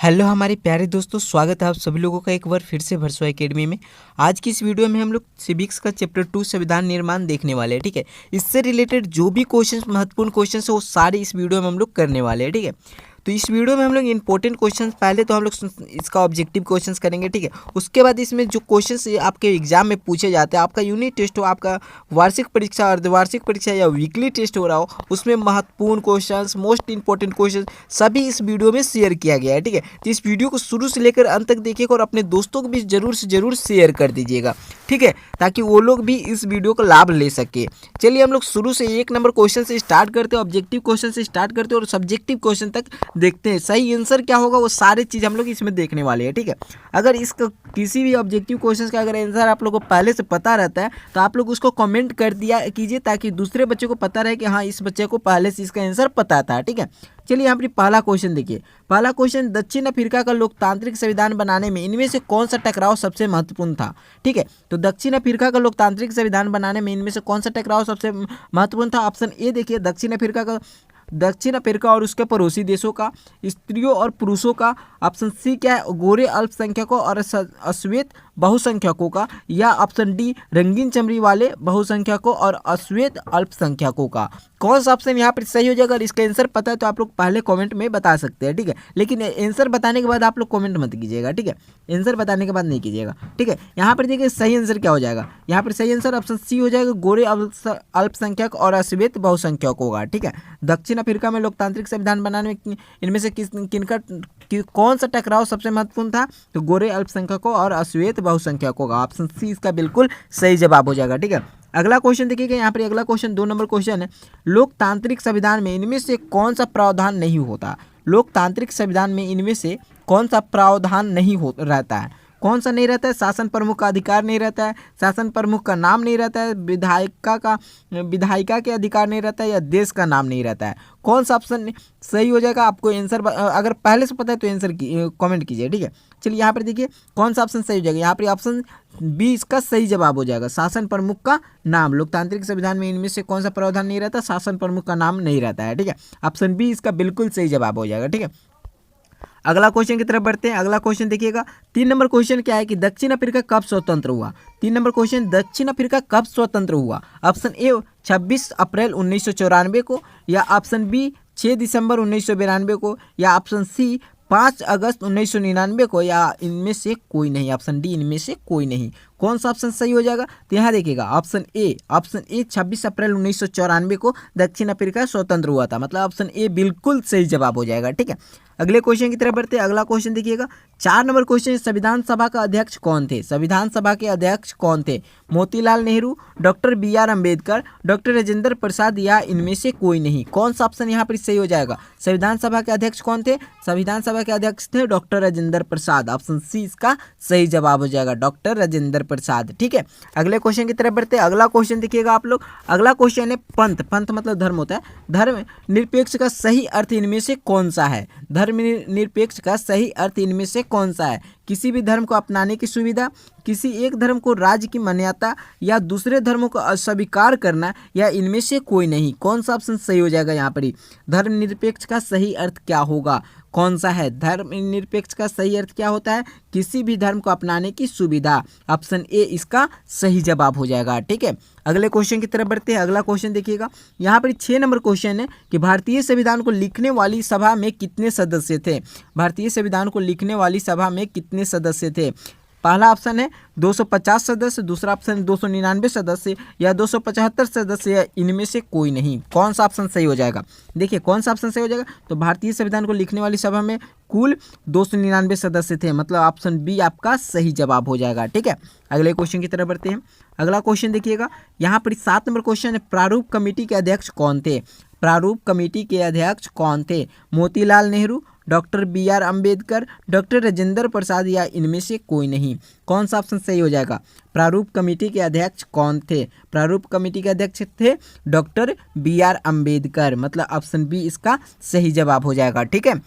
Hello हमारे प्यारे दोस्तों, स्वागत है आप सभी लोगों का एक बार फिर से भरसोई एकेडमी में। आज की इस वीडियो में हम लोग सिविक्स का चैप्टर 2 संविधान निर्माण देखने वाले हैं। ठीक है, इससे रिलेटेड जो भी क्वेश्चंस महत्वपूर्ण क्वेश्चंस है वो सारे इस वीडियो में हम लोग करने वाले हैं। ठीक है, तो इस वीडियो में हम लोग इंपॉर्टेंट क्वेश्चंस पहले तो हम लोग इसका ऑब्जेक्टिव क्वेश्चंस करेंगे। ठीक है, उसके बाद इसमें जो क्वेश्चंस आपके एग्जाम में पूछे जाते हैं, आपका यूनिट टेस्ट हो, आपका वार्षिक परीक्षा, अर्धवार्षिक परीक्षा या वीकली टेस्ट हो रहा हो, उसमें महत्वपूर्ण क्वेश्चंस, मोस्ट इंपॉर्टेंट क्वेश्चंस सभी इस वीडियो में शेयर किया गया है। ठीक है, तो इस वीडियो को शुरू से लेकर अंत तक देखिएगा और अपने दोस्तों को भी जरूर से जरूर शेयर कर दीजिएगा। ठीक है, ताकि वो लोग भी इस वीडियो का लाभ ले सके। चलिए हम लोग शुरू से 1 नंबर क्वेश्चन से स्टार्ट करते हैं, ऑब्जेक्टिव क्वेश्चन से स्टार्ट करते हैं और सब्जेक्टिव क्वेश्चन तक देखते हैं। सही आंसर क्या होगा वो सारी चीज़ हम लोग इसमें देखने वाले हैं। ठीक है, अगर इसका किसी भी ऑब्जेक्टिव क्वेश्चन का अगर आंसर आप लोगों को पहले से पता रहता है तो आप लोग उसको कमेंट कर दिया कीजिए, ताकि दूसरे बच्चे को पता रहे कि हाँ, इस बच्चे को पहले से इसका आंसर पता था। ठीक है, चलिए यहाँ पर पहला क्वेश्चन देखिए। पहला क्वेश्चन, दक्षिण अफ्रीका का लोकतांत्रिक संविधान बनाने में इनमें से कौन सा टकराव सबसे महत्वपूर्ण था। ठीक है, तो दक्षिण अफ्रीका का लोकतांत्रिक संविधान बनाने में इनमें से कौन सा टकराव सबसे महत्वपूर्ण था। ऑप्शन ए देखिए, दक्षिण अफ्रीका और उसके पड़ोसी देशों का, स्त्रियों और पुरुषों का। ऑप्शन सी क्या है, गोरे अल्पसंख्यकों और अश्वेत बहुसंख्यकों का। या ऑप्शन डी, रंगीन चमड़ी वाले बहुसंख्यकों और अश्वेत अल्पसंख्यकों का। कौन सा ऑप्शन यहाँ पर सही हो जाएगा? अगर इसका आंसर पता है तो आप लोग पहले कमेंट में बता सकते हैं। ठीक है, लेकिन आंसर बताने के बाद आप लोग कमेंट मत कीजिएगा। ठीक है, आंसर बताने के बाद नहीं कीजिएगा। ठीक है, यहाँ पर देखिए सही आंसर क्या हो जाएगा। यहाँ पर सही आंसर ऑप्शन सी हो जाएगा, गोरे अल्पसंख्यक और अश्वेत बहुसंख्यक होगा। ठीक है, दक्षिण अफ्रीका में लोकतांत्रिक संविधान बनाने में इनमें से कौन सा टकराव सबसे महत्वपूर्ण था? तो गोरे अल्पसंख्यकों और अश्वेत बहुसंख्यकों का। ऑप्शन सी इसका बिल्कुल सही जवाब हो जाएगा। ठीक है, अगला क्वेश्चन देखिएगा। यहाँ पर अगला क्वेश्चन 2 नंबर क्वेश्चन है, लोकतांत्रिक संविधान में इनमें से कौन सा प्रावधान नहीं होता। लोकतांत्रिक संविधान में इनमें से कौन सा प्रावधान नहीं हो रहता है? कौन सा नहीं रहता है? शासन प्रमुख का अधिकार नहीं रहता है, शासन प्रमुख का नाम नहीं रहता है, विधायिका के अधिकार नहीं रहता है, या देश का नाम नहीं रहता है। कौन सा ऑप्शन सही हो जाएगा? आपको आंसर अगर पहले से पता है तो आंसर कमेंट कीजिए। ठीक है, चलिए यहाँ पर देखिए कौन सा ऑप्शन सही हो जाएगा। यहाँ पर ऑप्शन बी इसका सही जवाब हो जाएगा, शासन प्रमुख का नाम। लोकतांत्रिक संविधान में इनमें से कौन सा प्रावधान नहीं रहता? शासन प्रमुख का नाम नहीं रहता है। ठीक है, ऑप्शन बी इसका बिल्कुल सही जवाब हो जाएगा। ठीक है, अगला क्वेश्चन की तरफ बढ़ते हैं। अगला क्वेश्चन देखिएगा। 3 नंबर क्वेश्चन क्या है कि दक्षिण अफ्रीका कब स्वतंत्र हुआ। 3 नंबर क्वेश्चन, दक्षिण अफ्रीका कब स्वतंत्र हुआ। ऑप्शन ए 26 अप्रैल 1994 को, या ऑप्शन बी 6 दिसंबर 1992 को, या ऑप्शन सी 5 अगस्त 1999 को, या इनमें से कोई नहीं। ऑप्शन डी इनमें से कोई नहीं। कौन सा ऑप्शन सही हो जाएगा? तो यहाँ देखिएगा ऑप्शन ए 26 अप्रैल 1994 को दक्षिण अफ्रीका स्वतंत्र हुआ था। मतलब ऑप्शन ए बिल्कुल सही जवाब हो जाएगा। ठीक है, अगले क्वेश्चन की तरफ बढ़ते हैं। अगला क्वेश्चन देखिएगा। 4 नंबर क्वेश्चन, संविधान सभा का अध्यक्ष कौन थे। संविधान सभा के अध्यक्ष कौन थे? Motilal Nehru, doctor BR Ambedkar, doctor Rajendra Prasad, या इनमें से कोई नहीं। कौन सा ऑप्शन यहाँ पर सही हो जाएगा? संविधान सभा के अध्यक्ष कौन थे? संविधान सभा के अध्यक्ष थे डॉक्टर राजेंद्र प्रसाद। ऑप्शन सी इसका सही जवाब हो जाएगा, डॉक्टर राजेंद्र प्रसाद। ठीक है, अगले क्वेश्चन की तरफ बढ़ते हैं। अगला क्वेश्चन देखिएगा आप लोग। अगला क्वेश्चन है पंथ। पंथ मतलब धर्म होता है। धर्म निरपेक्ष का सही अर्थ इनमें से कौन सा है? धर्म निरपेक्ष का सही अर्थ इनमें से कौन सा है? किसी भी धर्म को अपनाने की सुविधा, किसी एक धर्म को राज्य की मान्यता, या दूसरे धर्मों को अस्वीकार करना, या इनमें से कोई नहीं। कौन सा ऑप्शन सही हो जाएगा? यहाँ पर ही धर्म निरपेक्ष का सही अर्थ क्या होगा? कौन सा है? धर्म निरपेक्ष का सही अर्थ क्या होता है? किसी भी धर्म को अपनाने की सुविधा। ऑप्शन ए इसका सही जवाब हो जाएगा। ठीक है, अगले क्वेश्चन की तरफ बढ़ते हैं। अगला क्वेश्चन देखिएगा। यहाँ पर 6 नंबर क्वेश्चन है कि भारतीय संविधान को लिखने वाली सभा में कितने सदस्य थे। भारतीय संविधान को लिखने वाली सभा में कितने सदस्य थे? पहला ऑप्शन है 250 सदस्य, दूसरा ऑप्शन 299 सदस्य, या 275 सदस्य, या इनमें से कोई नहीं। कौन सा ऑप्शन सही हो जाएगा? देखिए कौन सा ऑप्शन सही हो जाएगा। तो भारतीय संविधान को लिखने वाली सभा में कुल 299 सदस्य थे। मतलब ऑप्शन बी आपका सही जवाब हो जाएगा। ठीक है, अगले क्वेश्चन की तरफ बढ़ते हैं। अगला क्वेश्चन देखिएगा। यहाँ पर 7 नंबर क्वेश्चन है, प्रारूप कमेटी के अध्यक्ष कौन थे। प्रारूप कमेटी के अध्यक्ष कौन थे? Motilal Nehru, doctor BR Ambedkar, doctor Rajendra Prasad, या इनमें से कोई नहीं। कौन सा ऑप्शन सही हो जाएगा? प्रारूप कमेटी के अध्यक्ष कौन थे? प्रारूप कमेटी के अध्यक्ष थे डॉक्टर BR अम्बेडकर। मतलब ऑप्शन बी इसका सही जवाब हो जाएगा। ठीक है,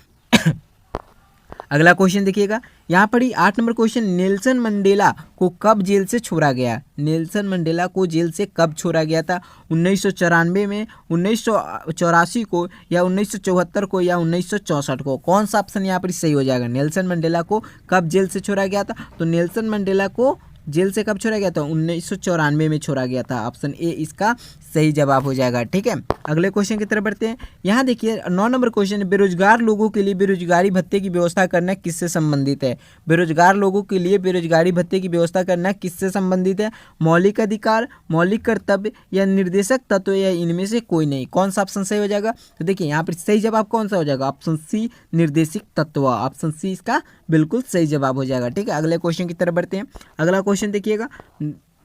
अगला क्वेश्चन देखिएगा, यहाँ पर ही 8 नंबर क्वेश्चन, नेल्सन मंडेला को कब जेल से छोड़ा गया? नेल्सन मंडेला को जेल से कब छोड़ा गया था? 1994 में, 1984 को, या 1974 को, या 1964 को? कौन सा ऑप्शन यहाँ पर सही हो जाएगा? नेल्सन मंडेला को कब जेल से छोड़ा गया था? तो नेल्सन मंडेला को जेल से कब छोड़ा गया था? 1994 में छोड़ा गया था। ऑप्शन ए इसका सही जवाब हो जाएगा। ठीक है, अगले क्वेश्चन की तरफ बढ़ते हैं। यहाँ देखिए 9 नंबर क्वेश्चन, बेरोजगार लोगों के लिए बेरोजगारी भत्ते की व्यवस्था करना किससे संबंधित है? बेरोजगार लोगों के लिए बेरोजगारी भत्ते की व्यवस्था करना किससे संबंधित है? मौलिक अधिकार, मौलिक कर्तव्य, या निर्देशक तत्व, या इनमें से कोई नहीं? कौन सा ऑप्शन सही हो जाएगा? तो देखिए यहाँ पर सही जवाब कौन सा हो जाएगा? ऑप्शन सी, निर्देशक तत्व। ऑप्शन सी इसका बिल्कुल सही जवाब हो जाएगा। ठीक है, अगले क्वेश्चन की तरफ बढ़ते हैं। अगला क्वेश्चन देखिएगा,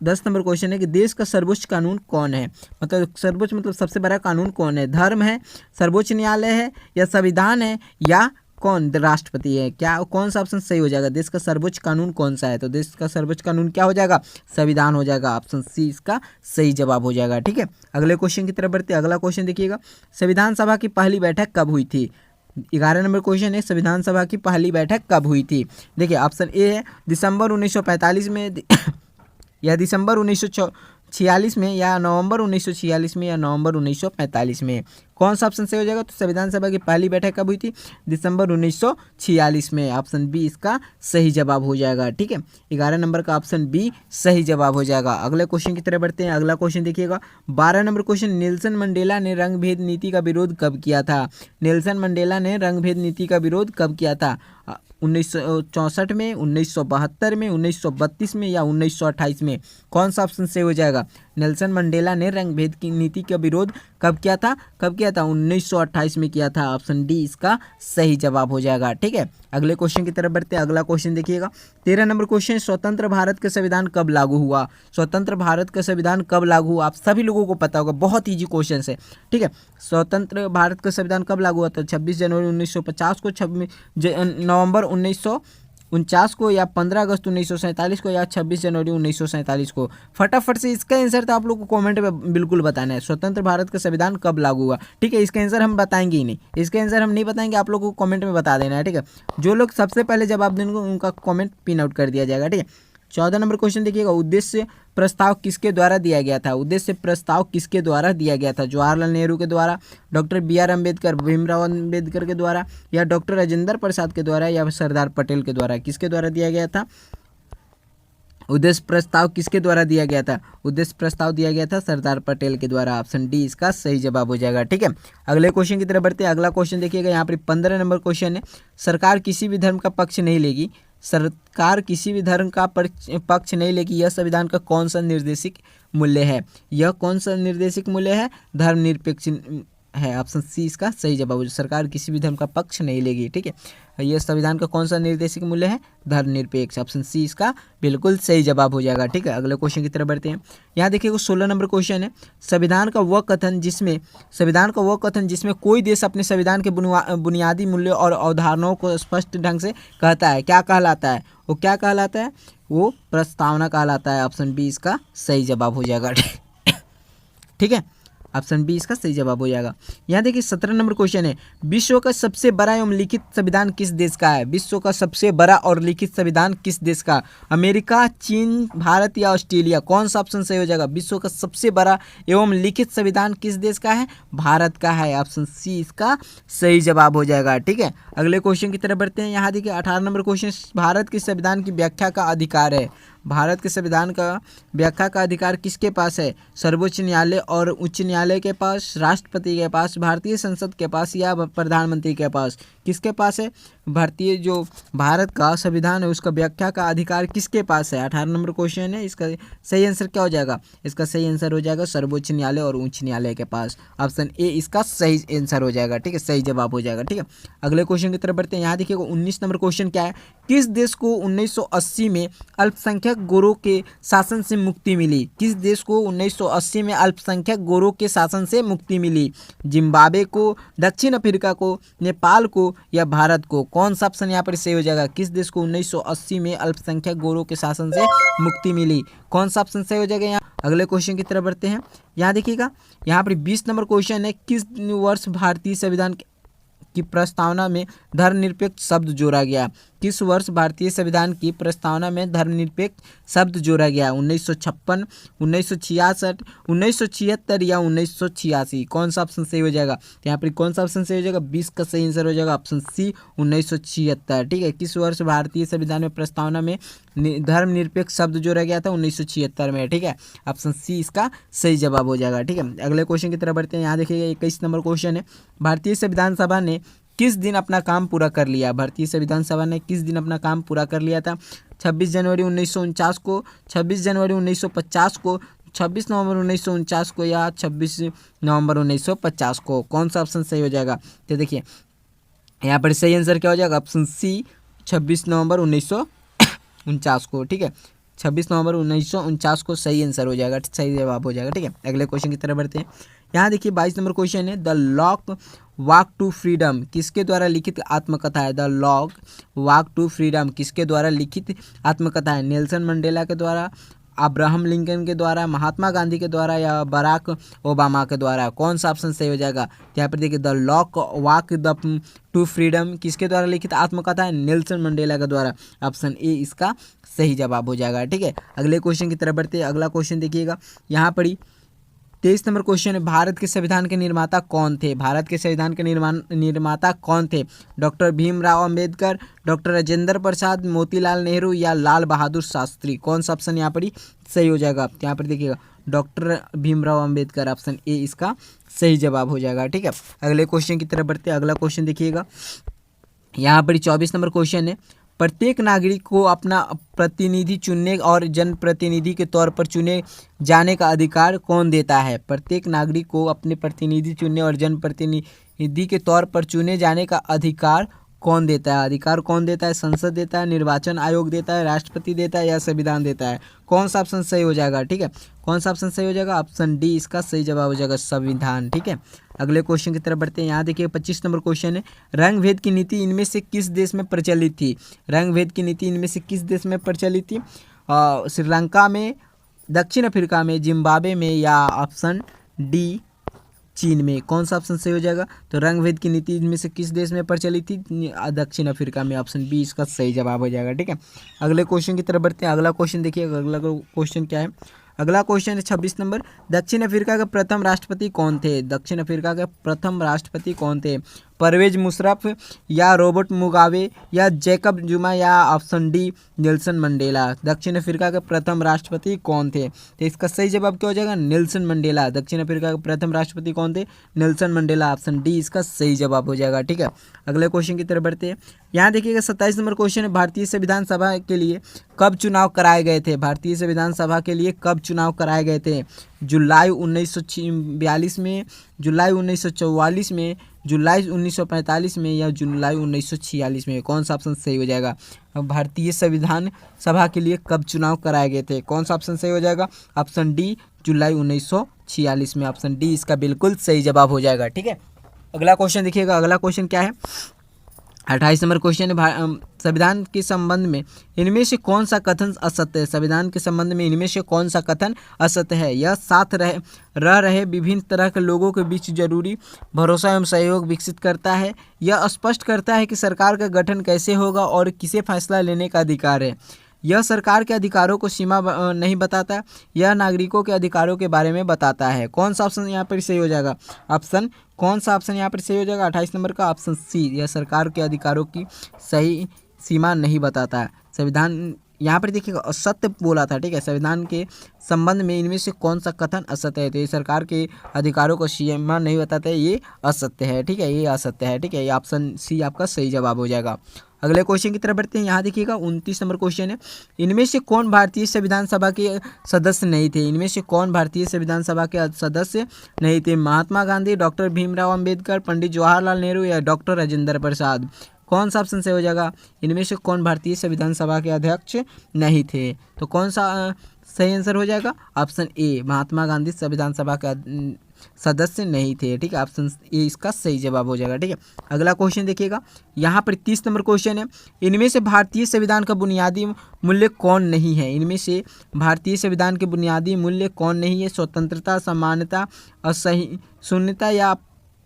10 नंबर क्वेश्चन है कि देश का सर्वोच्च कानून कौन है? मतलब सर्वोच्च मतलब सबसे बड़ा कानून कौन है? धर्म है, सर्वोच्च न्यायालय है, या संविधान है, या कौन? राष्ट्रपति है। क्या कौन सा ऑप्शन सही हो जाएगा? देश का सर्वोच्च कानून कौन सा है? तो देश का सर्वोच्च कानून क्या हो जाएगा? संविधान हो जाएगा। ऑप्शन सी इसका सही जवाब हो जाएगा। ठीक है, अगले क्वेश्चन की तरफ बढ़ते हैं। अगला क्वेश्चन देखिएगा, संविधान सभा की पहली बैठक कब हुई थी? 11 नंबर क्वेश्चन है, संविधान सभा की पहली बैठक कब हुई थी? देखिए ऑप्शन ए है दिसंबर 1945 में, या दिसंबर 1946 में, या नवंबर 1946 में, या नवंबर 1945 में? कौन सा ऑप्शन सही हो जाएगा? तो संविधान सभा की पहली बैठक कब हुई थी? दिसंबर 1946 में। ऑप्शन बी इसका सही जवाब हो जाएगा। ठीक है, 11 नंबर का ऑप्शन बी सही जवाब हो जाएगा। अगले क्वेश्चन की तरफ बढ़ते हैं। अगला क्वेश्चन देखिएगा, 12 नंबर क्वेश्चन, नेल्सन मंडेला ने रंगभेद नीति का विरोध कब किया था? नेल्सन मंडेला ने रंगभेद नीति का विरोध कब किया था? 1964 में, 1972 में, 1932 में, या 1928 में? कौन सा ऑप्शन सही हो जाएगा? नेल्सन मंडेला ने रंगभेद की नीति का विरोध कब किया था? 1928 में किया था। ऑप्शन डी इसका सही जवाब हो जाएगा। ठीक है, अगले क्वेश्चन की तरफ बढ़ते हैं। अगला क्वेश्चन देखिएगा, 13 नंबर क्वेश्चन, स्वतंत्र भारत का संविधान कब लागू हुआ? स्वतंत्र भारत का संविधान कब लागू हुआ? आप सभी लोगों को पता होगा, बहुत ईजी क्वेश्चन है। ठीक है, स्वतंत्र भारत का संविधान कब लागू हुआ था? 26 जनवरी 1950 को, 26 नवंबर 1949 को, या 15 अगस्त 1947 को, या 26 जनवरी 1947 को? फटाफट से इसका आंसर तो आप लोग को कमेंट में बिल्कुल बताना है। स्वतंत्र भारत का संविधान कब लागू हुआ? ठीक है, इसका आंसर हम बताएंगे ही नहीं, इसका आंसर हम नहीं बताएंगे, आप लोगों को कमेंट में बता देना है। ठीक है, जो लोग सबसे पहले जवाब देंगे उनका कमेंट पिन आउट कर दिया जाएगा। ठीक है, 14 नंबर क्वेश्चन देखिएगा, उद्देश्य प्रस्ताव किसके द्वारा दिया गया था? उद्देश्य प्रस्ताव किसके द्वारा दिया गया था? जवाहरलाल नेहरू के द्वारा, डॉक्टर BR अम्बेडकर, भीमराव अम्बेडकर के द्वारा, या डॉक्टर राजेंद्र प्रसाद के द्वारा, या सरदार पटेल के द्वारा? किसके द्वारा दिया गया था? उद्देश्य प्रस्ताव किसके द्वारा दिया गया था? उद्देश्य प्रस्ताव दिया गया था सरदार पटेल के द्वारा। ऑप्शन डी इसका सही जवाब हो जाएगा। ठीक है, अगले क्वेश्चन की तरफ बढ़ते हैं। अगला क्वेश्चन देखिएगा, यहाँ पर 15 नंबर क्वेश्चन है, सरकार किसी भी धर्म का पक्ष नहीं लेगी। सरकार किसी भी धर्म का पक्ष नहीं लेगी, यह संविधान का कौन सा निर्देशिक मूल्य है? यह कौन सा निर्देशिक मूल्य है? धर्मनिरपेक्ष है। ऑप्शन सी इसका सही जवाब। सरकार किसी भी धर्म का पक्ष नहीं लेगी। ठीक है, यह संविधान का कौन सा निर्देशिक मूल्य है? धर्मनिरपेक्ष। ऑप्शन सी इसका बिल्कुल सही जवाब हो जाएगा। ठीक है, अगले क्वेश्चन की तरफ बढ़ते हैं। यहाँ देखिए 16 नंबर क्वेश्चन है, संविधान का वह कथन जिसमें कोई देश अपने संविधान के बुनियादी मूल्यों और अवधारणाओं को स्पष्ट ढंग से कहता है, क्या कहलाता है? वो क्या कहलाता है? वो प्रस्तावना कहलाता है। ऑप्शन बी इसका सही जवाब हो जाएगा। ठीक है, ऑप्शन बी इसका सही जवाब हो जाएगा। यहाँ देखिए 17 नंबर क्वेश्चन है, विश्व का सबसे बड़ा एवं लिखित संविधान किस देश का है? विश्व का सबसे बड़ा और लिखित संविधान किस देश का? अमेरिका, चीन, भारत, या ऑस्ट्रेलिया? कौन सा ऑप्शन सही हो जाएगा? विश्व का सबसे बड़ा एवं लिखित संविधान किस देश का है? भारत का है। ऑप्शन सी इसका सही जवाब हो जाएगा। ठीक है, अगले क्वेश्चन की तरफ बढ़ते हैं। यहाँ देखिए 18 नंबर क्वेश्चन, भारत के संविधान की व्याख्या का अधिकार है। भारत के संविधान का व्याख्या का अधिकार किसके पास है? सर्वोच्च न्यायालय और उच्च न्यायालय के पास, राष्ट्रपति के पास, भारतीय संसद के पास, या प्रधानमंत्री के पास? किसके पास है? भारतीय जो भारत का संविधान है उसका व्याख्या का अधिकार किसके पास है? 18 नंबर क्वेश्चन है, इसका सही आंसर क्या हो जाएगा? इसका सही आंसर हो जाएगा सर्वोच्च न्यायालय और उच्च न्यायालय के पास। ऑप्शन ए इसका सही आंसर हो जाएगा। ठीक है, सही जवाब हो जाएगा। ठीक है, अगले क्वेश्चन की तरफ बढ़ते हैं। यहाँ देखिएगा 19 नंबर क्वेश्चन क्या है, किस देश को 1980 में अल्पसंख्यक गोरों के शासन से मुक्ति मिली? किस देश को 1980 में अल्पसंख्यक गोरों के शासन से मुक्ति मिली? जिम्बाब्वे को, दक्षिण अफ्रीका को, नेपाल को, या भारत को? कौन सा ऑप्शन यहाँ पर सही हो जाएगा? किस देश को 1980 में अल्पसंख्यक गोरों के शासन से मुक्ति मिली? कौन सा ऑप्शन सही हो जाएगा? यहाँ अगले क्वेश्चन की तरफ बढ़ते हैं। यहाँ देखिएगा यहाँ पर 20 नंबर क्वेश्चन है, किस वर्ष भारतीय संविधान की प्रस्तावना में धर्मनिरपेक्ष शब्द जोड़ा गया? किस वर्ष भारतीय संविधान की प्रस्तावना में धर्मनिरपेक्ष शब्द जोड़ा गया? 1956, 1966, 1976 या 1986? कौन सा ऑप्शन सही हो जाएगा? तो यहाँ पर कौन सा ऑप्शन सही हो जाएगा? 20 का सही आंसर हो जाएगा ऑप्शन सी 1976। ठीक है, किस वर्ष भारतीय संविधान में प्रस्तावना में धर्मनिरपेक्ष शब्द जोड़ा गया था? 1976 में। ठीक है, ऑप्शन सी इसका सही जवाब हो जाएगा। ठीक है, अगले क्वेश्चन की तरफ बढ़ते हैं। यहाँ देखिएगा 21 नंबर क्वेश्चन है, भारतीय संविधान सभा ने किस दिन अपना काम पूरा कर लिया? भारतीय संविधान सभा ने किस दिन अपना काम पूरा कर लिया था? 26 जनवरी 1949 को, 26 जनवरी 1950 को, 26 नवंबर 1949 को या 26 नवंबर 1950 को? कौन सा ऑप्शन सही हो जाएगा? तो देखिए यहाँ पर सही आंसर क्या हो जाएगा? ऑप्शन सी 26 नवंबर 1949 को। ठीक है, 26 नवंबर 1949 को सही आंसर हो जाएगा, सही जवाब हो जाएगा। ठीक है, अगले क्वेश्चन की तरफ बढ़ते हैं। यहाँ देखिए 22 नंबर क्वेश्चन है, the long walk to freedom किसके द्वारा लिखित आत्मकथा है? The long walk to freedom किसके द्वारा लिखित आत्मकथा है? नेल्सन मंडेला के द्वारा, अब्राहम लिंकन के द्वारा, महात्मा गांधी के द्वारा या बराक ओबामा के द्वारा? कौन सा ऑप्शन सही हो जाएगा? तो यहाँ पर देखिए the long walk to freedom किसके द्वारा लिखित आत्मकथा है? नेल्सन मंडेला के द्वारा। ऑप्शन ए इसका सही जवाब हो जाएगा। ठीक है, अगले क्वेश्चन की तरफ बढ़ते हैं। अगला क्वेश्चन देखिएगा, यहाँ पर 23 नंबर क्वेश्चन है, भारत के संविधान के निर्माता कौन थे? भारत के संविधान के निर्माता कौन थे? डॉक्टर भीमराव अंबेडकर, डॉक्टर राजेंद्र प्रसाद, मोतीलाल नेहरू या लाल बहादुर शास्त्री? कौन सा ऑप्शन यहाँ पर ही सही हो जाएगा? यहाँ पर देखिएगा doctor Bhimrao Ambedkar, option A इसका सही जवाब हो जाएगा। ठीक है, अगले क्वेश्चन की तरफ बढ़ते हैं। अगला क्वेश्चन देखिएगा, यहाँ पर 24 नंबर क्वेश्चन है, प्रत्येक नागरिक को अपना प्रतिनिधि चुनने और जनप्रतिनिधि के तौर पर चुने जाने का अधिकार कौन देता है? प्रत्येक नागरिक को अपने प्रतिनिधि चुनने और जनप्रतिनिधि के तौर पर चुने जाने का अधिकार कौन देता है? अधिकार कौन देता है? संसद देता है, निर्वाचन आयोग देता है, राष्ट्रपति देता है या संविधान देता है? कौन सा ऑप्शन सही हो जाएगा? ठीक है, कौन सा ऑप्शन सही हो जाएगा? ऑप्शन डी इसका सही जवाब हो जाएगा, संविधान। ठीक है, अगले क्वेश्चन की तरफ बढ़ते हैं। यहाँ देखिए 25 नंबर क्वेश्चन है, रंग भेद की नीति इनमें से किस देश में प्रचलित थी? रंग भेद की नीति इनमें से किस देश में प्रचलित थी? श्रीलंका में, दक्षिण अफ्रीका में, जिम्बाब्वे में या ऑप्शन डी चीन में? कौन सा ऑप्शन सही हो जाएगा? तो रंग भेद की नीति इनमें से किस देश में प्रचलित थी? दक्षिण अफ्रीका में, ऑप्शन बी इसका सही जवाब हो जाएगा। ठीक है, अगले क्वेश्चन की तरफ बढ़ते हैं। अगला क्वेश्चन देखिए, अगला क्वेश्चन क्या है? अगला क्वेश्चन है 26 नंबर, दक्षिण अफ्रीका के प्रथम राष्ट्रपति कौन थे? दक्षिण अफ्रीका के प्रथम राष्ट्रपति कौन थे? परवेज मुशर्रफ या रॉबर्ट मुगाबे या जैकब जुमा या ऑप्शन डी नेल्सन मंडेला? दक्षिण अफ्रीका के प्रथम राष्ट्रपति कौन थे? तो इसका सही जवाब क्या हो जाएगा? Nelson Mandela. दक्षिण अफ्रीका के प्रथम राष्ट्रपति कौन थे? नेल्सन मंडेला, ऑप्शन डी इसका सही जवाब हो जाएगा। ठीक है, अगले क्वेश्चन की तरफ बढ़ते हैं। यहाँ देखिएगा 27 नंबर क्वेश्चन है, भारतीय संविधान सभा के लिए कब चुनाव कराए गए थे? भारतीय संविधान सभा के लिए कब चुनाव कराए गए थे? जुलाई 1942 में, जुलाई 1944 में, जुलाई 1945 में या जुलाई 1946 में? कौन सा ऑप्शन सही हो जाएगा? भारतीय संविधान सभा के लिए कब चुनाव कराए गए थे? कौन सा ऑप्शन सही हो जाएगा? ऑप्शन डी जुलाई 1946 में, ऑप्शन डी इसका बिल्कुल सही जवाब हो जाएगा। ठीक है, अगला क्वेश्चन देखिएगा, अगला क्वेश्चन क्या है? 28 नंबर क्वेश्चन है, संविधान के संबंध में इनमें से कौन सा कथन असत्य है? संविधान के संबंध में इनमें से कौन सा कथन असत्य है? यह साथ रह रहे विभिन्न तरह के लोगों के बीच जरूरी भरोसा एवं सहयोग विकसित करता है। यह स्पष्ट करता है कि सरकार का गठन कैसे होगा और किसे फैसला लेने का अधिकार है। यह सरकार के अधिकारों को सीमा नहीं बताता, यह नागरिकों के अधिकारों के बारे में बताता है। कौन सा ऑप्शन यहाँ पर सही हो जाएगा? ऑप्शन कौन सा ऑप्शन यहाँ पर सही हो जाएगा? 28 नंबर का ऑप्शन सी, यह सरकार के अधिकारों की सही सीमा नहीं बताता है। संविधान यहाँ पर देखिएगा असत्य बोला था। ठीक है, संविधान के संबंध में इनमें से कौन सा कथन असत्य है? तो ये सरकार के अधिकारों को सीमा नहीं बताता है, ये असत्य है। ठीक है, ये असत्य है। ठीक है, ये ऑप्शन सी आपका सही जवाब हो जाएगा। अगले क्वेश्चन की तरफ बढ़ते हैं। यहाँ देखिएगा 29 नंबर क्वेश्चन है, इनमें से कौन भारतीय संविधान सभा के सदस्य नहीं थे? इनमें से कौन भारतीय संविधान सभा के सदस्य नहीं थे? महात्मा गांधी, डॉक्टर भीमराव अंबेडकर, पंडित जवाहरलाल नेहरू या डॉक्टर राजेंद्र प्रसाद? कौन सा ऑप्शन सही हो जाएगा? इनमें से कौन भारतीय संविधान सभा के अध्यक्ष नहीं थे? तो कौन सा सही आंसर हो जाएगा? ऑप्शन ए, महात्मा गांधी संविधान सभा का सदस्य नहीं थे। ठीक है, ऑप्शन ए इसका सही जवाब हो जाएगा। ठीक है, अगला क्वेश्चन देखिएगा, यहाँ पर 30 नंबर क्वेश्चन है, इनमें से भारतीय संविधान का बुनियादी मूल्य कौन नहीं है? इनमें से भारतीय संविधान के बुनियादी मूल्य कौन नहीं है? स्वतंत्रता, समानता, असहिष्णुता या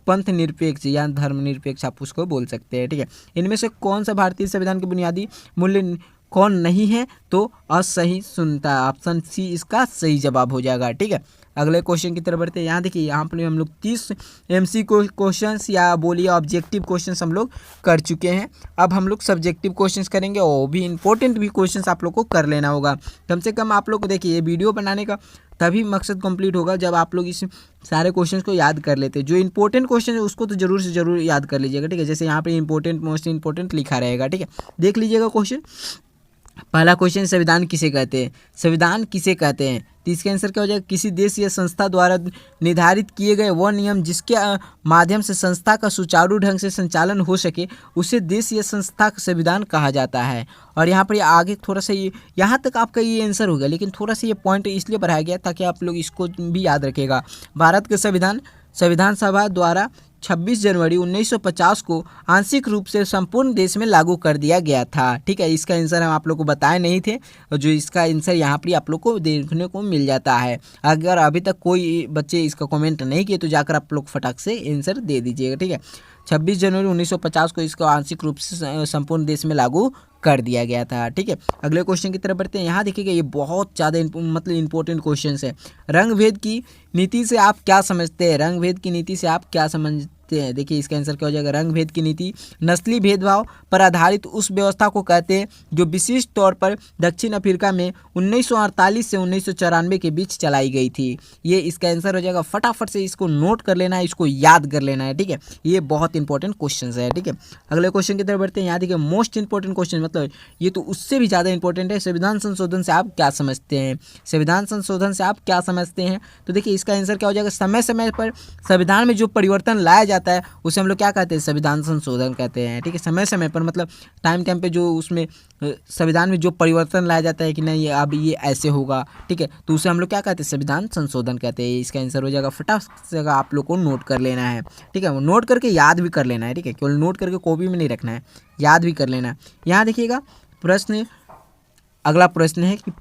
पंथ निरपेक्ष या धर्मनिरपेक्ष आप उसको बोल सकते हैं, ठीक है। इनमें से कौन सा भारतीय संविधान के बुनियादी मूल्य कौन नहीं है, तो असही सुनता, ऑप्शन सी इसका सही जवाब हो जाएगा, ठीक है। अगले क्वेश्चन की तरफ बढ़ते हैं। यहाँ देखिए, यहाँ पर हम लोग 30 MCQ क्वेश्चंस या बोलिए ऑब्जेक्टिव क्वेश्चंस हम लोग कर चुके हैं। अब हम लोग सब्जेक्टिव क्वेश्चंस करेंगे और भी इंपॉर्टेंट भी क्वेश्चंस आप लोग को कर लेना होगा। कम से कम आप लोग को देखिए, ये वीडियो बनाने का तभी मकसद कंप्लीट होगा जब आप लोग इस सारे क्वेश्चंस को याद कर लेते हैं। जो इंपॉर्टेंट क्वेश्चन है उसको तो जरूर से जरूर याद कर लीजिएगा, ठीक है। जैसे यहाँ पे इंपॉर्टेंट, मोस्ट इंपॉर्टेंट लिखा रहेगा, ठीक है। देख लीजिएगा क्वेश्चन। पहला क्वेश्चन, संविधान किसे कहते हैं? संविधान किसे कहते हैं? तो इसका आंसर क्या हो जाएगा? किसी देश या संस्था द्वारा निर्धारित किए गए वह नियम जिसके माध्यम से संस्था का सुचारू ढंग से संचालन हो सके, उसे देश या संस्था का संविधान कहा जाता है। और यहाँ पर आगे थोड़ा सा ये, यहाँ तक आपका ये आंसर होगा, लेकिन थोड़ा सा ये पॉइंट इसलिए बढ़ाया गया ताकि आप लोग इसको भी याद रखेगा। भारत का संविधान सभा द्वारा 26 जनवरी 1950 को आंशिक रूप से संपूर्ण देश में लागू कर दिया गया था, ठीक है। इसका आंसर हम आप लोग को बताए नहीं थे, और जो इसका आंसर यहाँ पर आप लोग को देखने को मिल जाता है। अगर अभी तक कोई बच्चे इसका कमेंट नहीं किए तो जाकर आप लोग फटाक से आंसर दे दीजिएगा, ठीक है। 26 जनवरी 1950 को इसको आंशिक रूप से संपूर्ण देश में लागू कर दिया गया था, ठीक है। अगले क्वेश्चन की तरफ बढ़ते हैं। यहाँ देखिएगा, ये बहुत ज़्यादा मतलब इंपॉर्टेंट क्वेश्चन है। रंग भेद की नीति से आप क्या समझते हैं? रंग भेद की नीति से आप क्या समझते हैं? देखिए इसका आंसर क्या हो जाएगा? रंग भेद की नीति नस्ली भेदभाव पर आधारित उस व्यवस्था को कहते हैं जो विशिष्ट तौर पर दक्षिण अफ्रीका में 1948 से 1994 के बीच चलाई गई थी। ये इसका आंसर हो जाएगा। फटाफट से इसको नोट कर लेना है, इसको याद कर लेना है, ठीक है। ये बहुत इंपॉर्टेंट क्वेश्चन है, ठीक है। अगले क्वेश्चन की तरफ बढ़ते हैं। यहाँ देखिए, मोस्ट इंपॉर्टेंट क्वेश्चन, मतलब ये तो उससे भी ज़्यादा इंपॉर्टेंट है। संविधान संशोधन से आप क्या समझते हैं? संविधान संशोधन से आप क्या समझते हैं? तो देखिए इसका आंसर क्या हो जाएगा? समय समय पर संविधान में जो परिवर्तन लाया जाता है उसे हम लोग क्या कहते हैं? संविधान संशोधन कहते हैं, ठीक है। समय समय पर मतलब टाइम टाइम पे जो उसमें संविधान में जो परिवर्तन लाया जाता है कि नहीं अब ये ऐसे होगा, ठीक है, तो उसे हम लोग क्या कहते हैं? संविधान संशोधन कहते हैं। इसका आंसर हो जाएगा। फटाफट से आप लोग को नोट कर लेना है, ठीक है। नोट करके याद भी कर लेना है, ठीक है। केवल नोट करके कॉपी में नहीं रखना है, याद भी कर लेना है। यहाँ देखिएगा प्रश्न, अगला प्रश्न है कि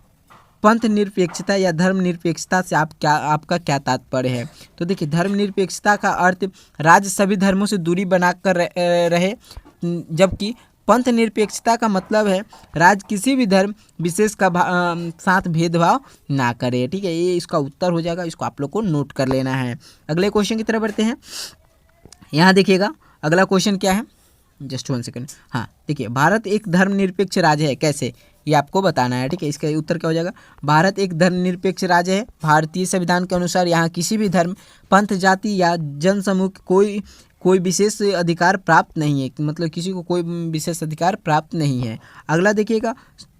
पंथ निरपेक्षता या धर्मनिरपेक्षता से आपका क्या तात्पर्य है? तो देखिए, धर्मनिरपेक्षता का अर्थ राज्य सभी धर्मों से दूरी बनाकर रहे, जबकि पंथ निरपेक्षता का मतलब है राज्य किसी भी धर्म विशेष का साथ भेदभाव ना करे, ठीक है। ये इसका उत्तर हो जाएगा। इसको आप लोग को नोट कर लेना है। अगले क्वेश्चन की तरफ बढ़ते हैं। यहाँ देखिएगा, अगला क्वेश्चन क्या है? Just 1 second. हाँ देखिए, भारत एक धर्मनिरपेक्ष राज्य है, कैसे? ये आपको बताना है, ठीक है। इसका उत्तर क्या हो जाएगा? भारत एक धर्मनिरपेक्ष राज्य है। भारतीय संविधान के अनुसार यहाँ किसी भी धर्म, पंथ, जाति या जनसमूह कोई विशेष अधिकार प्राप्त नहीं है, मतलब किसी को कोई विशेष अधिकार प्राप्त नहीं है। अगला देखिएगा,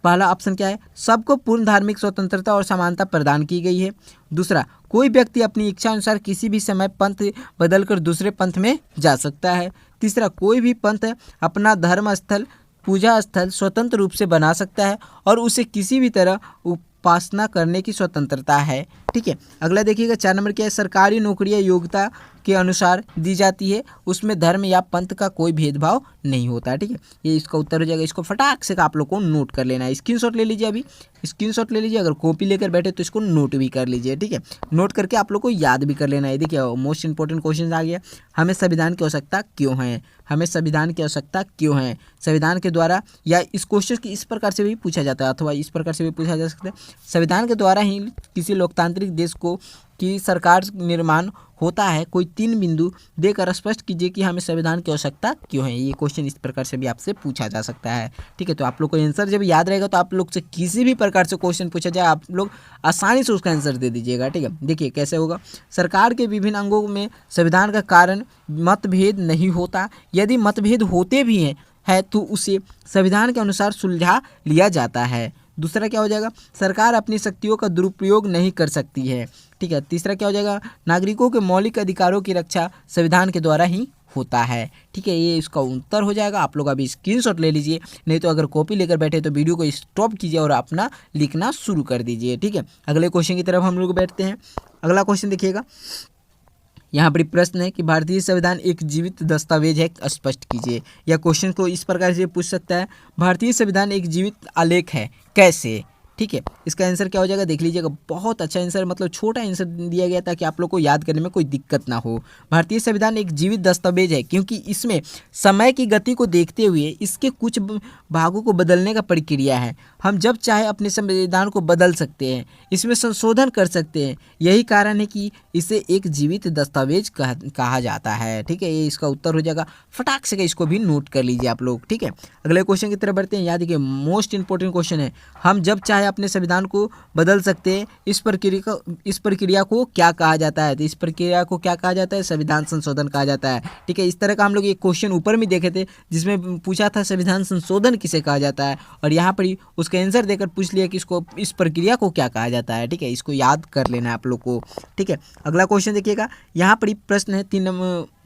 पहला ऑप्शन क्या है? सबको पूर्ण धार्मिक स्वतंत्रता और समानता प्रदान की गई है। दूसरा, कोई व्यक्ति अपनी इच्छा अनुसार किसी भी समय पंथ बदलकर दूसरे पंथ में जा सकता है। तीसरा, कोई भी पंथ अपना धर्म स्थल, पूजा स्थल स्वतंत्र रूप से बना सकता है और उसे किसी भी तरह उपासना करने की स्वतंत्रता है, ठीक है। अगला देखिएगा, 4 नंबर क्या है? सरकारी नौकरियां योग्यता के अनुसार दी जाती है, उसमें धर्म या पंथ का कोई भेदभाव नहीं होता, ठीक है। ये इसका उत्तर हो जाएगा। इसको फटाक से आप लोग को नोट कर लेना है। स्क्रीनशॉट ले लीजिए, अभी स्क्रीनशॉट ले लीजिए। अगर कॉपी लेकर बैठे तो इसको नोट भी कर लीजिए, ठीक है। नोट करके आप लोग को याद भी कर लेना है। देखिए, मोस्ट इंपॉर्टेंट क्वेश्चन आ गया। हमें संविधान की आवश्यकता क्यों है? हमें संविधान की आवश्यकता क्यों है? संविधान के द्वारा, या इस क्वेश्चन की इस प्रकार से भी पूछा जाता है अथवा इस प्रकार से भी पूछा जा सकता है, संविधान के द्वारा ही किसी लोकतांत्रिक देश की सरकार निर्माण होता है। कोई 3 बिंदु देकर स्पष्ट कीजिए कि हमें संविधान की आवश्यकता क्यों है। ये क्वेश्चन इस प्रकार से भी आपसे पूछा जा सकता है, ठीक है। तो आप लोग को आंसर जब याद रहेगा तो आप लोग से किसी भी प्रकार से क्वेश्चन पूछा जाए आप लोग आसानी से उसका आंसर दे दीजिएगा, ठीक है। देखिए कैसे होगा। सरकार के विभिन्न अंगों में संविधान का कारण मतभेद नहीं होता। यदि मतभेद होते भी है तो उसे संविधान के अनुसार सुलझा लिया जाता है। दूसरा क्या हो जाएगा? सरकार अपनी शक्तियों का दुरुपयोग नहीं कर सकती है, ठीक है। तीसरा क्या हो जाएगा? नागरिकों के मौलिक अधिकारों की रक्षा संविधान के द्वारा ही होता है, ठीक है। ये इसका उत्तर हो जाएगा। आप लोग अभी स्क्रीनशॉट ले लीजिए, नहीं तो अगर कॉपी लेकर बैठे तो वीडियो को स्टॉप कीजिए और अपना लिखना शुरू कर दीजिए, ठीक है। अगले क्वेश्चन की तरफ हम लोग बैठते हैं। अगला क्वेश्चन देखिएगा, यहाँ पर प्रश्न है कि भारतीय संविधान एक जीवित दस्तावेज है, स्पष्ट कीजिए। या क्वेश्चन को इस प्रकार से पूछ सकता है, भारतीय संविधान एक जीवित आलेख है, कैसे? ठीक है, इसका आंसर क्या हो जाएगा देख लीजिएगा। बहुत अच्छा आंसर, मतलब छोटा आंसर दिया गया ताकि आप लोग को याद करने में कोई दिक्कत ना हो। भारतीय संविधान एक जीवित दस्तावेज है क्योंकि इसमें समय की गति को देखते हुए इसके कुछ भागों को बदलने का प्रक्रिया है। हम जब चाहे अपने संविधान को बदल सकते हैं, इसमें संशोधन कर सकते हैं। यही कारण है कि इसे एक जीवित दस्तावेज कहा जाता है। ठीक है, ये इसका उत्तर हो जाएगा। फटाक से इसको भी नोट कर लीजिए आप लोग। ठीक है, अगले क्वेश्चन की तरफ बढ़ते हैं। याद देखिए, मोस्ट इंपॉर्टेंट क्वेश्चन है। हम जब चाहे अपने संविधान को बदल सकते हैं, इस प्रक्रिया को क्या कहा जाता है? तो इस प्रक्रिया को क्या कहा जाता है? संविधान संशोधन कहा जाता है। ठीक है, इस तरह का हम लोग एक क्वेश्चन ऊपर में देखे थे जिसमें पूछा था संविधान संशोधन किसे कहा जाता है, और यहाँ पर ही उसका आंसर देकर पूछ लिया कि इसको, इस प्रक्रिया को क्या कहा जाता है। ठीक है, इसको याद कर लेना है आप लोग को। ठीक है, अगला क्वेश्चन देखिएगा। यहाँ पर ही प्रश्न है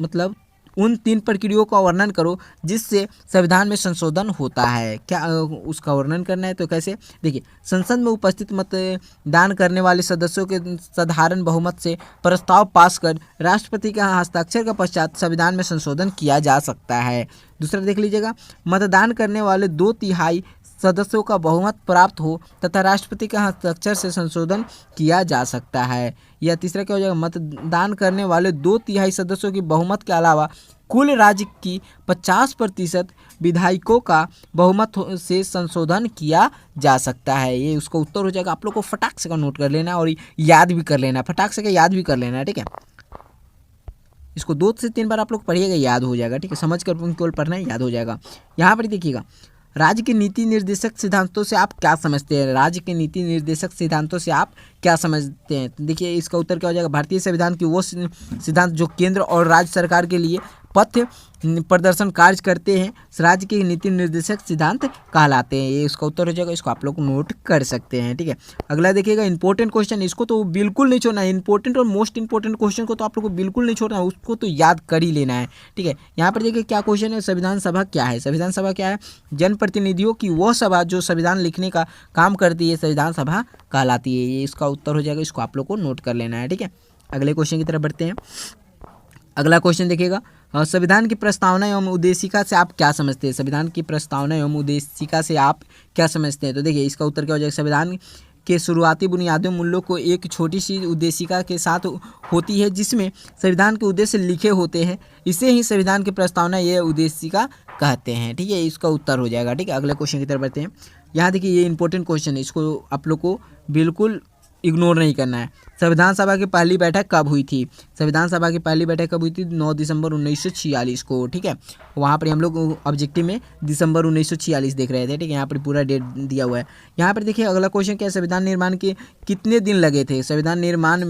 मतलब उन 3 प्रक्रियाओं का वर्णन करो जिससे संविधान में संशोधन होता है। क्या उसका वर्णन करना है, तो कैसे? देखिए, संसद में उपस्थित मतदान करने वाले सदस्यों के साधारण बहुमत से प्रस्ताव पास कर राष्ट्रपति के हस्ताक्षर के पश्चात संविधान में संशोधन किया जा सकता है। दूसरा देख लीजिएगा, मतदान करने वाले 2/3 सदस्यों का बहुमत प्राप्त हो तथा राष्ट्रपति के हस्ताक्षर से संशोधन किया जा सकता है। या तीसरा क्या हो जाएगा, मतदान करने वाले 2/3 सदस्यों की बहुमत के अलावा कुल राज्य की 50% विधायकों का बहुमत से संशोधन किया जा सकता है। ये उसका उत्तर हो जाएगा। आप लोग को फटाक से का नोट कर लेना और याद भी कर लेना, फटाक से का याद भी कर लेना। ठीक है, इसको 2 से 3 बार आप लोग पढ़िएगा, याद हो जाएगा। ठीक है, समझ कर केवल पढ़ना है, याद हो जाएगा। यहाँ पर देखिएगा, राज्य के नीति निर्देशक सिद्धांतों से आप क्या समझते हैं? राज्य के नीति निर्देशक सिद्धांतों से आप क्या समझते हैं? देखिए, इसका उत्तर क्या हो जाएगा। भारतीय संविधान की वो सिद्धांत जो केंद्र और राज्य सरकार के लिए पथ प्रदर्शन कार्य करते हैं, राज्य के नीति निर्देशक सिद्धांत कहलाते हैं। ये इसका उत्तर हो जाएगा। इसको आप लोग नोट कर सकते हैं। ठीक है, अगला देखिएगा, इंपॉर्टेंट क्वेश्चन। इसको तो बिल्कुल नहीं छोड़ना है। इंपॉर्टेंट और मोस्ट इंपॉर्टेंट क्वेश्चन को तो आप लोग को बिल्कुल नहीं छोड़ना है, उसको तो याद कर ही लेना है। ठीक है, यहाँ पर देखिए क्या क्वेश्चन है। संविधान सभा क्या है? संविधान सभा क्या है? जनप्रतिनिधियों की वह सभा जो संविधान लिखने का काम करती है, संविधान सभा कहलाती है। ये इसका उत्तर हो जाएगा। इसको आप लोग को नोट कर लेना है। ठीक है, अगले क्वेश्चन की तरफ बढ़ते हैं। अगला क्वेश्चन देखिएगा, संविधान की प्रस्तावना एवं उद्देशिका से आप क्या समझते हैं? संविधान की प्रस्तावना एवं उद्देशिका से आप क्या समझते हैं? तो देखिए, इसका उत्तर क्या हो जाएगा। संविधान के शुरुआती बुनियादी मूल्यों को एक छोटी सी उद्देशिका के साथ होती है जिसमें संविधान के उद्देश्य लिखे होते हैं, इसे ही संविधान की प्रस्तावना या उद्देशिका कहते हैं। ठीक है, इसका उत्तर हो जाएगा। ठीक है, अगले क्वेश्चन की तरफ बढ़ते हैं। यहाँ देखिए, ये इंपॉर्टेंट क्वेश्चन है, इसको आप लोग को बिल्कुल इग्नोर नहीं करना है। संविधान सभा की पहली बैठक कब हुई थी? संविधान सभा की पहली बैठक कब हुई थी? 9 दिसंबर 1946 को। ठीक है, वहाँ पर हम लोग ऑब्जेक्टिव में दिसंबर 1946 देख रहे थे। ठीक है, यहाँ पर पूरा डेट दिया हुआ है। यहाँ पर देखिए, अगला क्वेश्चन क्या है, संविधान निर्माण के कितने दिन लगे थे? संविधान निर्माण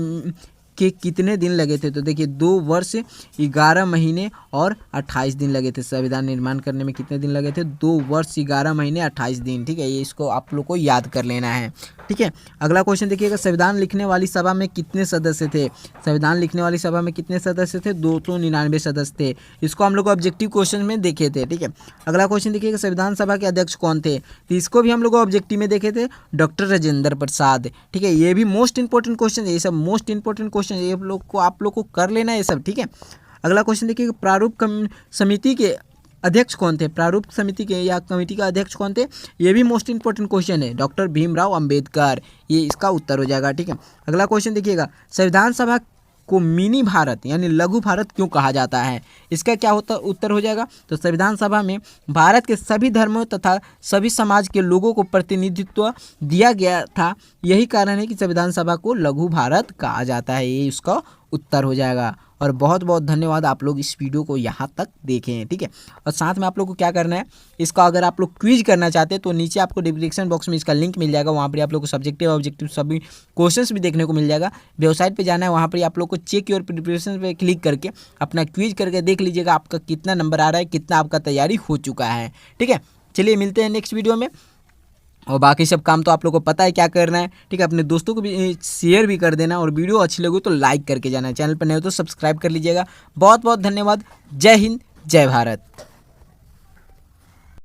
के कितने दिन लगे थे? तो देखिए, 2 वर्ष 11 महीने और 28 दिन लगे थे। संविधान निर्माण करने में कितने दिन लगे थे? 2 वर्ष 11 महीने 28 दिन। ठीक है, ये इसको आप लोग को याद कर लेना है। ठीक है, अगला क्वेश्चन देखिएगा, संविधान लिखने वाली सभा में कितने सदस्य थे? संविधान लिखने वाली सभा में कितने सदस्य थे? 299 सदस्य थे। इसको हम लोग ऑब्जेक्टिव क्वेश्चन में देखे थे। ठीक है, अगला क्वेश्चन देखिएगा, संविधान सभा के अध्यक्ष कौन थे? तो इसको भी हम लोग ऑब्जेक्टिव में देखे थे, डॉक्टर राजेंद्र प्रसाद। ठीक है, ये भी मोस्ट इंपॉर्टेंट क्वेश्चन है। ये सब मोस्ट इंपॉर्टेंट क्वेश्चन ये आप लोग को कर लेना है ये सब। ठीक है, अगला क्वेश्चन देखिए, प्रारूप समिति के अध्यक्ष कौन थे? प्रारूप समिति के या कमेटी का अध्यक्ष कौन थे? ये भी मोस्ट इंपॉर्टेंट क्वेश्चन है, डॉक्टर भीमराव अंबेडकर। ये इसका उत्तर हो जाएगा। ठीक है, अगला क्वेश्चन देखिएगा, संविधान सभा को मिनी भारत यानी लघु भारत क्यों कहा जाता है? इसका क्या उत्तर हो जाएगा। तो संविधान सभा में भारत के सभी धर्मों तथा सभी समाज के लोगों को प्रतिनिधित्व दिया गया था, यही कारण है कि संविधान सभा को लघु भारत कहा जाता है। ये इसका उत्तर हो जाएगा। और बहुत बहुत धन्यवाद, आप लोग इस वीडियो को यहाँ तक देखें। ठीक है, और साथ में आप लोग को क्या करना है, इसका अगर आप लोग क्विज करना चाहते हैं तो नीचे आपको डिस्क्रिप्शन बॉक्स में इसका लिंक मिल जाएगा। वहाँ पर आप लोग को सब्जेक्टिव ऑब्जेक्टिव सभी क्वेश्चंस भी देखने को मिल जाएगा। वेबसाइट पे जाना है, वहाँ पर आप लोग को चेक योर प्रिपरेशन पे क्लिक करके अपना क्विज करके देख लीजिएगा आपका कितना नंबर आ रहा है, कितना आपका तैयारी हो चुका है। ठीक है, चलिए मिलते हैं नेक्स्ट वीडियो में। और बाकी सब काम तो आप लोग को पता है क्या करना है। ठीक है, अपने दोस्तों को भी शेयर भी कर देना, और वीडियो अच्छी लगी तो लाइक करके जाना। चैनल पर नहीं हो तो सब्सक्राइब कर लीजिएगा। बहुत बहुत धन्यवाद। जय हिंद, जय भारत।